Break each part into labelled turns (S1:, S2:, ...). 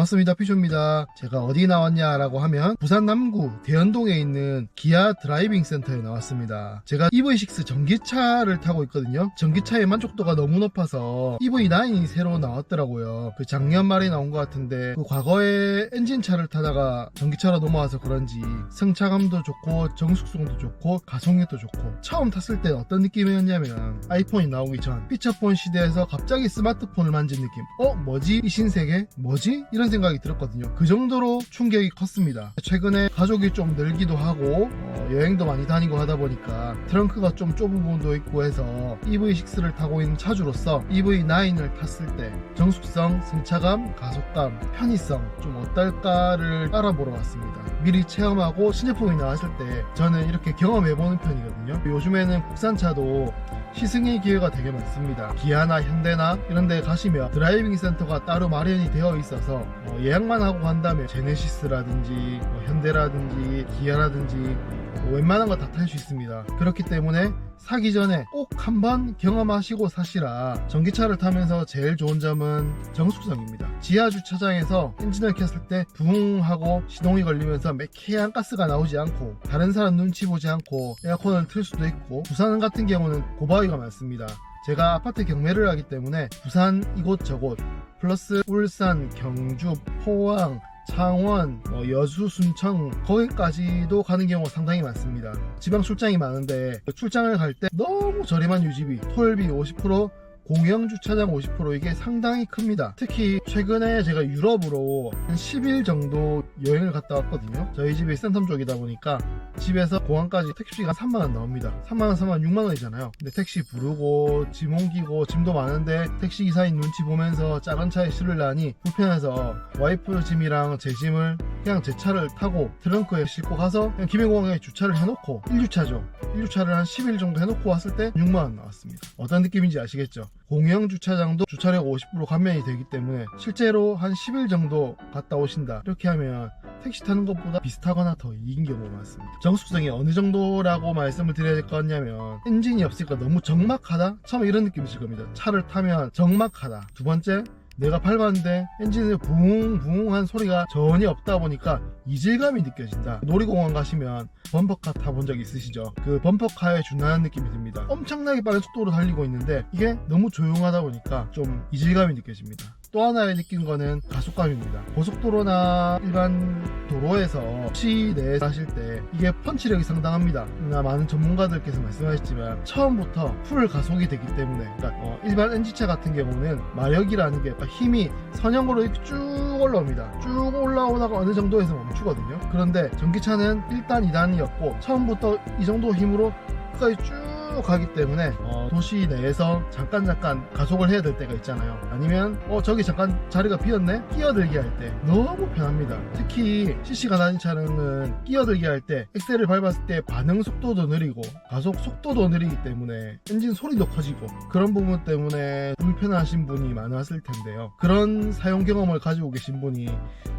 S1: 반갑습니다. 피쇼입니다. 제가 어디 나왔냐 라고 하면 부산 남구 대연동에 있는 기아 드라이빙 센터에 나왔습니다. 제가 EV6 전기차를 타고 있거든요. 전기차의 만족도가 너무 높아서 EV9이 새로 나왔더라고요. 그 작년 말에 나온 것 같은데 그 과거에 엔진차를 타다가 전기차로 넘어와서 그런지 승차감도 좋고 정숙성도 좋고 가속력도 좋고 처음 탔을 때 어떤 느낌이었냐면 아이폰이 나오기 전 피처폰 시대에서 갑자기 스마트폰을 만진 느낌. 뭐지? 이 신세계? 뭐지? 이런 생각이 들었거든요. 그 정도로 충격이 컸습니다. 최근에 가족이 좀 늘기도 하고 여행도 많이 다니고 하다 보니까 트렁크가 좀 좁은 부분도 있고 해서 EV6를 타고 있는 차주로서 EV9을 탔을 때 정숙성, 승차감, 가속감, 편의성 좀 어떨까를 알아보러 왔습니다. 미리 체험하고 신제품이 나왔을 때 저는 이렇게 경험해보는 편이거든요. 요즘에는 국산차도 시승의 기회가 되게 많습니다. 기아나 현대나 이런 데 가시면 드라이빙 센터가 따로 마련이 되어 있어서 예약만 하고 간다면 제네시스라든지 현대라든지 기아라든지 웬만한 거 다 탈 수 있습니다. 그렇기 때문에 사기 전에 꼭 한번 경험하시고 사시라. 전기차를 타면서 제일 좋은 점은 정숙성입니다. 지하 주차장에서 엔진을 켰을 때 붕 하고 시동이 걸리면서 매캐한 가스가 나오지 않고 다른 사람 눈치 보지 않고 에어컨을 틀 수도 있고, 부산 같은 경우는 고바위가 많습니다. 제가 아파트 경매를 하기 때문에 부산 이곳저곳 플러스 울산, 경주, 포항, 창원, 여수, 순천 거기까지도 가는 경우가 상당히 많습니다. 지방 출장이 많은데 출장을 갈 때 너무 저렴한 유지비, 톨비 50%, 공영 주차장 50% 이게 상당히 큽니다. 특히 최근에 제가 유럽으로 한 10일 정도 여행을 갔다 왔거든요. 저희 집이 센텀 쪽이다 보니까 집에서 공항까지 택시가 3만원 나옵니다. 3만원, 3만원, 6만원이잖아요. 근데 택시 부르고 짐 옮기고 짐도 많은데 택시 기사님 눈치 보면서 작은 차에 실으려니 불편해서 와이프 짐이랑 제 짐을 그냥 제 차를 타고 트렁크에 싣고 가서 그냥 김해공항에 주차를 해놓고 1주차죠. 1주차를 한 10일 정도 해놓고 왔을 때 6만원 나왔습니다. 어떤 느낌인지 아시겠죠? 공영 주차장도 주차료가 50% 감면이 되기 때문에 실제로 한 10일 정도 갔다 오신다. 이렇게 하면 택시 타는 것보다 비슷하거나 더 이긴 경우가 많습니다. 정숙성이 어느 정도라고 말씀을 드려야 될 것 같냐면 엔진이 없으니까 너무 적막하다? 처음에 이런 느낌이 들 겁니다. 차를 타면 적막하다. 두 번째, 내가 밟았는데 엔진에 붕붕한 소리가 전혀 없다 보니까 이질감이 느껴진다. 놀이공원 가시면 범퍼카 타본 적 있으시죠? 그 범퍼카에 준하는 느낌이 듭니다. 엄청나게 빠른 속도로 달리고 있는데 이게 너무 조용하다 보니까 좀 이질감이 느껴집니다. 또 하나의 느낀 거는 가속감입니다. 고속도로나 일반 도로에서 시내에 하실 때 이게 펀치력이 상당합니다. 많은 전문가들께서 말씀하셨지만 처음부터 풀 가속이 되기 때문에, 그러니까 일반 엔진차 같은 경우는 마력이라는 게 힘이 선형으로 이렇게 쭉 올라옵니다. 쭉 올라오다가 어느 정도에서 멈추거든요. 그런데 전기차는 1단, 2단이었고 처음부터 이 정도 힘으로 끝까지 쭉 가기 때문에 도시 내에서 잠깐 가속을 해야 될 때가 있잖아요. 아니면 저기 잠깐 자리가 비었네? 끼어들기 할 때 너무 편합니다. 특히 CC가 낮은 차량은 끼어들기 할 때 엑셀을 밟았을 때 반응 속도도 느리고 가속 속도도 느리기 때문에 엔진 소리도 커지고, 그런 부분 때문에 불편하신 분이 많았을 텐데요. 그런 사용 경험을 가지고 계신 분이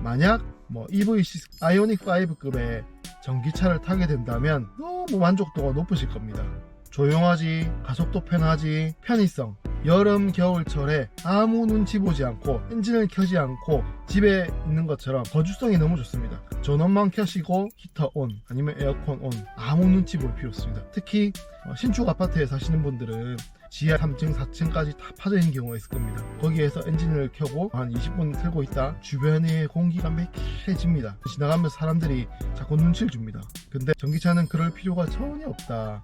S1: 만약 EV6 아이오닉 5급의 전기차를 타게 된다면 너무 만족도가 높으실 겁니다. 조용하지, 가속도 편하지, 편의성, 여름 겨울철에 아무 눈치 보지 않고 엔진을 켜지 않고 집에 있는 것처럼 거주성이 너무 좋습니다. 전원만 켜시고 히터 온, 아니면 에어컨 온, 아무 눈치 볼 필요 없습니다. 특히 신축 아파트에 사시는 분들은 지하 3층, 4층까지 다 파져 있는 경우가 있을 겁니다. 거기에서 엔진을 켜고 한 20분 틀고 있다 주변의 공기가 매캐해집니다. 지나가면서 사람들이 자꾸 눈치를 줍니다. 근데 전기차는 그럴 필요가 전혀 없다.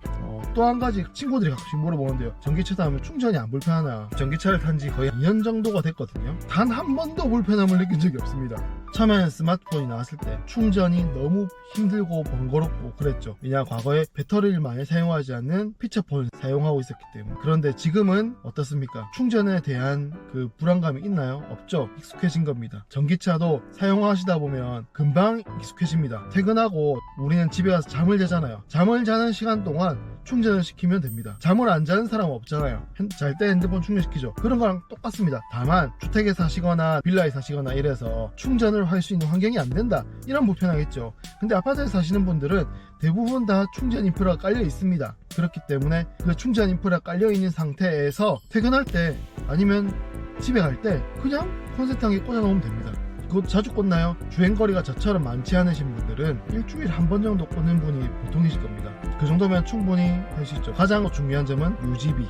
S1: 또 한 가지 친구들이 가끔씩 물어보는데요. 전기차 타면 충전이 안 불편하나? 전기차를 탄 지 거의 2년 정도가 됐거든요. 단 한 번도 불편함을 느낀 적이 없습니다. 처음에는 스마트폰이 나왔을 때 충전이 너무 힘들고 번거롭고 그랬죠. 왜냐, 과거에 배터리를 많이 사용하지 않는 피처폰을 사용하고 있었기 때문에. 그런데 지금은 어떻습니까? 충전에 대한 그 불안감이 있나요? 없죠. 익숙해진 겁니다. 전기차도 사용하시다 보면 금방 익숙해집니다. 퇴근하고 우리는 집에 가서 잠을 자잖아요. 잠을 자는 시간 동안 충전을 시키면 됩니다. 잠을 안 자는 사람은 없잖아요. 잘 때 핸드폰 충전시키죠. 그런 거랑 똑같습니다. 다만 주택에 사시거나 빌라에 사시거나 이래서 충전을 할 수 있는 환경이 안 된다, 이런 불편하겠죠. 근데 아파트에 사시는 분들은 대부분 다 충전 인프라가 깔려 있습니다. 그렇기 때문에 그 충전 인프라 깔려 있는 상태에서 퇴근할 때 아니면 집에 갈 때 그냥 콘센트에 꽂아 놓으면 됩니다. 그것도 자주 꽂나요? 주행거리가 저처럼 많지 않으신 분들은 일주일에 한 번 정도 꽂는 분이 보통이실 겁니다. 그 정도면 충분히 할 수 있죠. 가장 중요한 점은 유지비.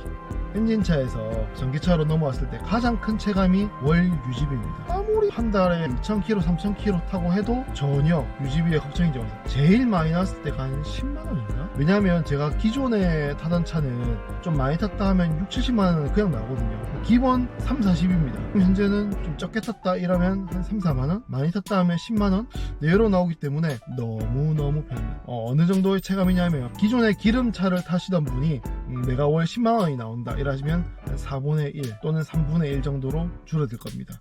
S1: 엔진차에서 전기차로 넘어왔을 때 가장 큰 체감이 월 유지비입니다. 아무리 한 달에 2,000km, 3,000km 타고 해도 전혀 유지비에 걱정이 되어서 제일 많이 나왔을 때가 한 10만원인가? 왜냐하면 제가 기존에 타던 차는 좀 많이 탔다 하면 6, 70만원 그냥 나오거든요. 기본 3, 40입니다. 현재는 좀 적게 탔다 이러면 한 3, 4만원? 많이 탔다 하면 10만원? 내로 나오기 때문에 너무너무 편해요. 어느 정도의 체감이냐면 기존에 기름차를 타시던 분이 내가 월 10만원이 나온다 이러시면 한 4분의 1 또는 3분의 1 정도로 줄어들 겁니다.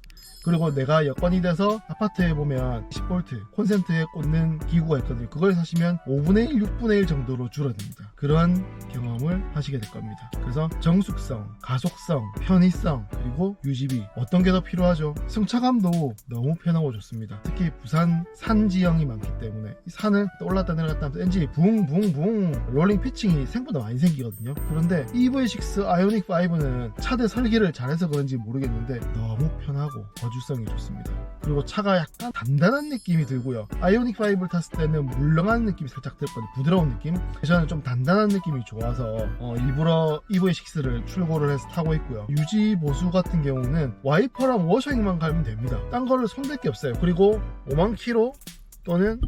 S1: 그리고 내가 여건이 돼서 아파트에 보면 10V 콘센트에 꽂는 기구가 있거든요. 그걸 사시면 5분의 1, 6분의 1 정도로 줄어듭니다. 그러한 경험을 하시게 될 겁니다. 그래서 정숙성, 가속성, 편의성, 그리고 유지비 어떤 게 더 필요하죠? 승차감도 너무 편하고 좋습니다. 특히 부산 산 지형이 많기 때문에 이 산을 올랐다 내려갔다 하면서 엔진이 붕붕붕 롤링 피칭이 생각보다 많이 생기거든요. 그런데 EV6 아이오닉 5는 차대 설계를 잘해서 그런지 모르겠는데 너무 편하고 거주성이 좋습니다. 그리고 차가 약간 단단한 느낌이 들고요. 아이오닉 5를 탔을 때는 물렁한 느낌이 살짝 들거든요. 부드러운 느낌. 저는 좀 단단한 느낌이 좋아서 일부러 EV6를 출고를 해서 타고 있고요. 유지 보수 같은 경우는 와이퍼랑 워셔액만 갈면 됩니다. 딴 거를 손댈 게 없어요. 그리고 5만 킬로 또는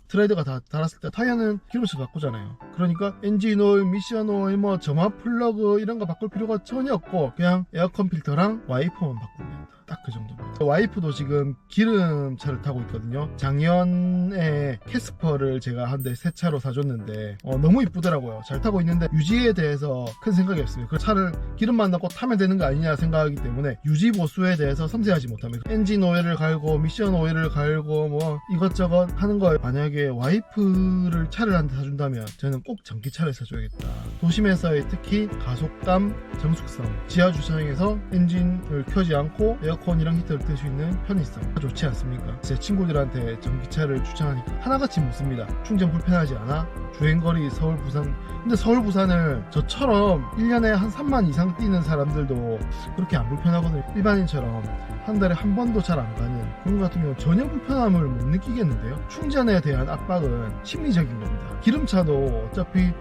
S1: 트레이드가 다 달았을 때 타이어는 기름칠 바꾸잖아요. 그러니까 엔진 오일, 미션 오일, 뭐 점화 플러그 이런 거 바꿀 필요가 전혀 없고 그냥 에어컨 필터랑 와이퍼만 바꾸면 된다. 딱 그 정도입니다. 와이프도 지금 기름차를 타고 있거든요. 작년에 캐스퍼를 제가 한 대 새 차로 사줬는데 너무 이쁘더라고요. 잘 타고 있는데 유지에 대해서 큰 생각이 없습니다. 그 차를 기름만 넣고 타면 되는 거 아니냐 생각하기 때문에 유지 보수에 대해서 섬세하지 못합니다. 엔진 오일을 갈고 미션 오일을 갈고 뭐 이것저것 하는 거 만약에 와이프를 차를 한 대 사준다면 저는 꼭 전기차를 사줘야겠다. 도심에서의 특히 가속감, 정숙성, 지하 주차장에서 엔진을 켜지 않고 에어컨이랑 히터를 뜰 수 있는 편의성 좋지 않습니까? 제 친구들한테 전기차를 추천하니까 하나같이 묻습니다. 충전 불편하지 않아? 주행거리 서울 부산. 근데 서울 부산을 저처럼 1년에 한 3만 이상 뛰는 사람들도 그렇게 안 불편하거든요. 일반인처럼 한 달에 한 번도 잘 안 가는 그런 것 같은 경우는 전혀 불편함을 못 느끼겠는데요. 충전에 대한 압박은 심리적인 겁니다. 기름차도 어차피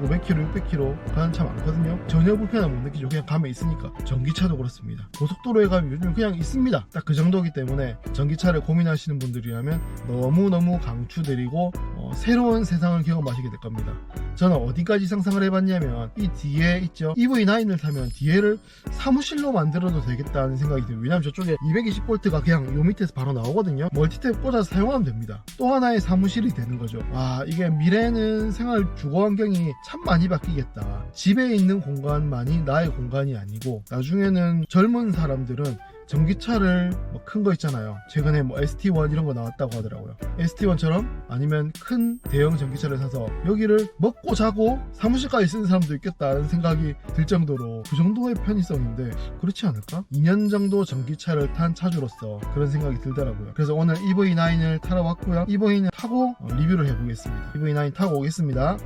S1: 500km, 600km 가는 차 많거든요. 전혀 불편함 못 느끼죠. 그냥 감에 있으니까. 전기차도 그렇습니다. 고속도로에 가면 요즘 그냥 있습니다. 딱 그 정도이기 때문에 전기차를 고민하시는 분들이라면 너무너무 강추드리고 새로운 세상을 경험하시게 될 겁니다. 저는 어디까지 상상을 해봤냐면 이 뒤에 있죠. EV9을 타면 뒤에를 사무실로 만들어도 되겠다는 생각이 들어요. 왜냐면 저쪽에 220V가 그냥 요 밑에서 바로 나오거든요. 멀티탭 꽂아서 사용하면 됩니다. 또 하나의 사무실이 되는 거죠. 와, 이게 미래에는 생활 주거 환경이 참 많이 바뀌겠다. 집에 있는 공간만이 나의 공간이 아니고 나중에는 젊은 사람들은 전기차를 큰 거 있잖아요. 최근에 ST1 이런 거 나왔다고 하더라고요. ST1처럼 아니면 큰 대형 전기차를 사서 여기를 먹고 자고 사무실까지 쓰는 사람도 있겠다는 생각이 들 정도로 그 정도의 편의성인데 그렇지 않을까? 2년 정도 전기차를 탄 차주로서 그런 생각이 들더라고요. 그래서 오늘 EV9을 타러 왔고요. EV9 타고 리뷰를 해보겠습니다. EV9 타고 오겠습니다.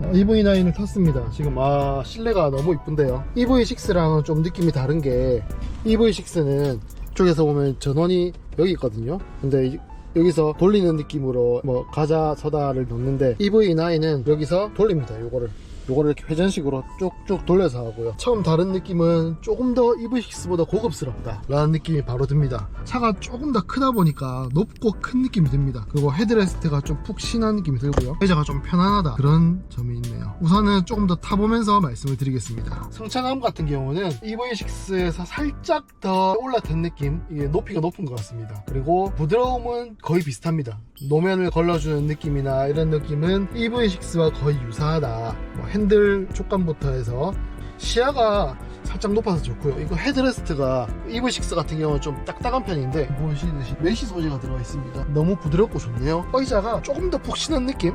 S1: EV9을 탔습니다. 지금 실내가 너무 이쁜데요. EV6랑은 좀 느낌이 다른 게 EV6는 이쪽에서 보면 전원이 여기 있거든요. 근데 여기서 돌리는 느낌으로 가자 서다를 놓는데 EV9은 여기서 돌립니다. 요거를 이렇게 회전식으로 쭉쭉 돌려서 하고요. 처음 다른 느낌은 조금 더 EV6보다 고급스럽다 라는 느낌이 바로 듭니다. 차가 조금 더 크다 보니까 높고 큰 느낌이 듭니다. 그리고 헤드레스트가 좀 푹신한 느낌이 들고요. 의자가 좀 편안하다 그런 점이 있네요. 우선은 조금 더 타보면서 말씀을 드리겠습니다. 승차감 같은 경우는 EV6에서 살짝 더 올라탄 느낌, 이게 높이가 높은 것 같습니다. 그리고 부드러움은 거의 비슷합니다. 노면을 걸러주는 느낌이나 이런 느낌은 EV6와 거의 유사하다. 핸들 촉감부터 해서 시야가 살짝 높아서 좋고요. 이거 헤드레스트가 EV6 같은 경우는 좀 딱딱한 편인데 보시듯이 메쉬 소재가 들어가 있습니다. 너무 부드럽고 좋네요. 의자가 조금 더 푹신한 느낌,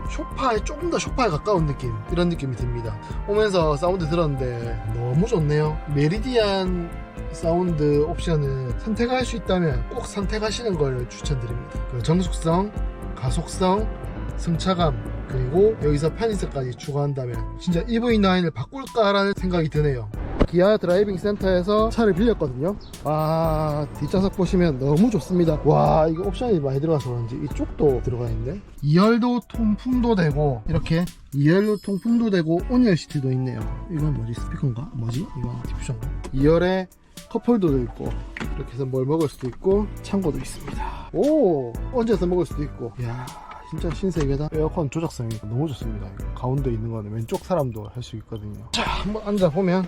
S1: 조금 더 소파에 가까운 느낌, 이런 느낌이 듭니다. 오면서 사운드 들었는데 너무 좋네요. 메리디안 사운드 옵션은 선택할 수 있다면 꼭 선택하시는 걸 추천드립니다. 정숙성, 가속성, 승차감, 그리고 여기서 편의성까지 추가한다면 진짜 EV9을 바꿀까라는 생각이 드네요. 기아 드라이빙 센터에서 차를 빌렸거든요. 뒷좌석 보시면 너무 좋습니다. 와, 이거 옵션이 많이 들어가서 그런지 이쪽도 들어가 있네. 2열도 통풍도 되고, 이렇게 2열도 통풍도 되고 온열 시트도 있네요. 이건 뭐지? 스피커인가? 뭐지? 이거 디퓨저인가? 2열에 컵홀더도 있고, 이렇게 해서 뭘 먹을 수도 있고, 창고도 있습니다. 오, 얹어서 먹을 수도 있고. 이야, 진짜 신세계다. 에어컨 조작성이 너무 좋습니다. 이거 가운데 있는 거는 왼쪽 사람도 할 수 있거든요. 자, 한번 앉아보면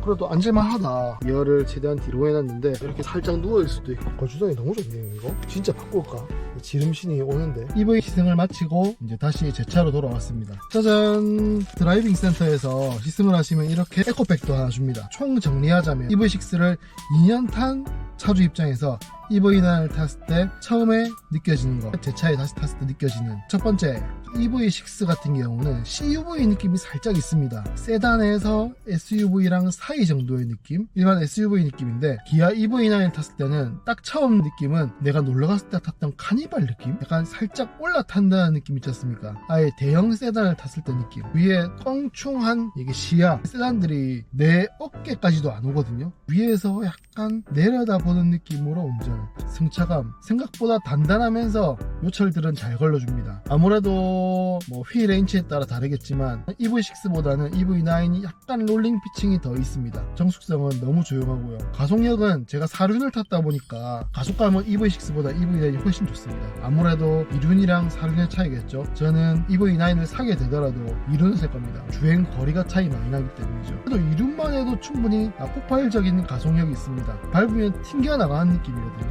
S1: 그래도 앉을만하다. 2열을 최대한 뒤로 해놨는데 이렇게 살짝 누워있을 수도 있고. 거주성이 너무 좋네요. 이거 진짜 바꿀까? 지름신이 오는데. EV 시승을 마치고 이제 다시 제 차로 돌아왔습니다. 짜잔! 드라이빙 센터에서 시승을 하시면 이렇게 에코백도 하나 줍니다. 총 정리하자면 EV6를 2년 탄 차주 입장에서 EV9을 탔을 때 처음에 느껴지는 거, 제 차에 다시 탔을 때 느껴지는 첫 번째, EV6 같은 경우는 CUV 느낌이 살짝 있습니다. 세단에서 SUV랑 사이 정도의 느낌? 일반 SUV 느낌인데, 기아 EV9을 탔을 때는 딱 처음 느낌은 내가 놀러갔을 때 탔던 카니발 느낌? 약간 살짝 올라탄다는 느낌 있지 않습니까? 아예 대형 세단을 탔을 때 느낌. 위에 껑충한 이게 시야, 세단들이 내 어깨까지도 안 오거든요. 위에서 약간 내려다보는 느낌으로 운전. 승차감 생각보다 단단하면서 요철들은 잘 걸러줍니다. 아무래도 휠 레인치에 따라 다르겠지만 EV6보다는 EV9이 약간 롤링 피칭이 더 있습니다. 정숙성은 너무 조용하고요. 가속력은 제가 4륜을 탔다 보니까 가속감은 EV6보다 EV9이 훨씬 좋습니다. 아무래도 2륜이랑 4륜의 차이겠죠. 저는 EV9을 사게 되더라도 2륜을 살 겁니다. 주행 거리가 차이 많이 나기 때문이죠. 그래도 2륜만 해도 충분히 폭발적인 가속력이 있습니다. 밟으면 튕겨나가는 느낌이거든요.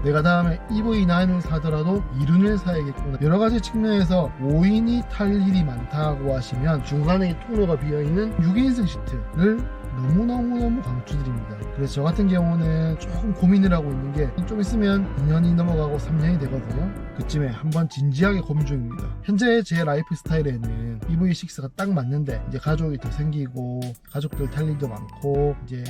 S1: 내가 다음에 EV9을 사더라도 2륜을 사야겠구나. 여러가지 측면에서 5인이 탈 일이 많다고 하시면 중간에 이 통로가 비어있는 6인승 시트를 너무너무 강추드립니다. 그래서 저 같은 경우는 조금 고민을 하고 있는 게 좀 있으면 2년이 넘어가고 3년이 되거든요. 그쯤에 한번 진지하게 고민 중입니다. 현재 제 라이프 스타일에는 EV6가 딱 맞는데 이제 가족이 더 생기고 가족들 탈 일도 많고 이제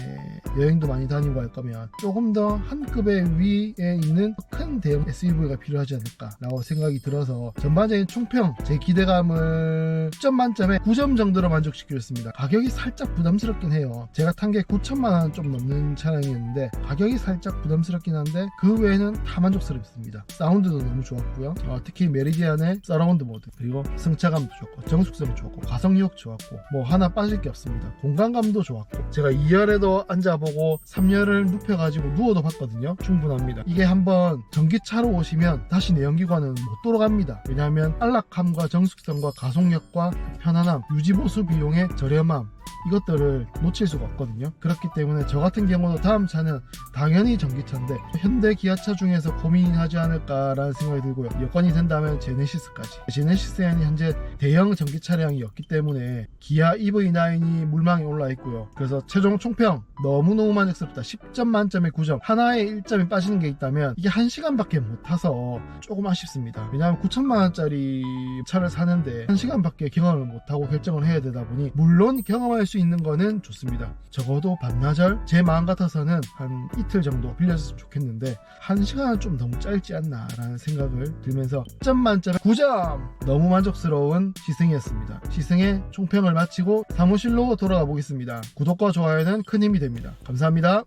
S1: 여행도 많이 다니고 할 거면 조금 더 한 급의 위에 있는 큰 대형 SUV가 필요하지 않을까 라고 생각이 들어서 전반적인 총평 제 기대감을 10점 만점에 9점 정도로 만족시켰습니다. 가격이 살짝 부담스럽긴 해요. 제가 탄 게 9천만원 좀 넘는 차량이었는데 가격이 살짝 부담스럽긴 한데 그 외에는 다 만족스럽습니다. 사운드도 너무 좋았고요. 특히 메리디안의 서라운드 모드, 그리고 승차감도 좋고 정숙성 좋고 가속력 좋았고 하나 빠질 게 없습니다. 공간감도 좋았고, 제가 2열에도 앉아보고 3열을 눕혀가지고 누워도 봤거든요. 충분합니다. 이게 한번 전기차로 오시면 다시 내연기관은 못 돌아갑니다. 왜냐하면 안락함과 정숙성과 가속력과 편안함, 유지보수 비용의 저렴함, 이것들을 놓칠 수가 없거든요. 그렇기 때문에 저 같은 경우도 다음 차는 당연히 전기차인데 현대 기아차 중에서 고민하지 않을까라는 생각이 들고요. 여건이 된다면 제네시스까지. 제네시스에는 현재 대형 전기 차량이 없기 때문에 기아 EV9이 물망에 올라 있고요. 그래서 최종 총평 너무너무 만족스럽다. 10점 만점에 9점. 하나에 1점이 빠지는 게 있다면 이게 1시간밖에 못 타서 조금 아쉽습니다. 왜냐하면 9천만원짜리 차를 사는데 1시간밖에 경험을 못하고 결정을 해야 되다 보니, 물론 경험할 수 있는 거는 좋습니다. 적어도 반나절 제 마음 같아서는 한 이틀 정도 빌려줬으면 좋겠는데 1시간은 좀 너무 짧지 않나 라는 생각을 들면서 10점 만점에 9점! 너무 만족스러운 시승이었습니다. 시승의 총평을 마치고 사무실로 돌아가 보겠습니다. 구독과 좋아요는 큰 힘이 됩니다. 감사합니다.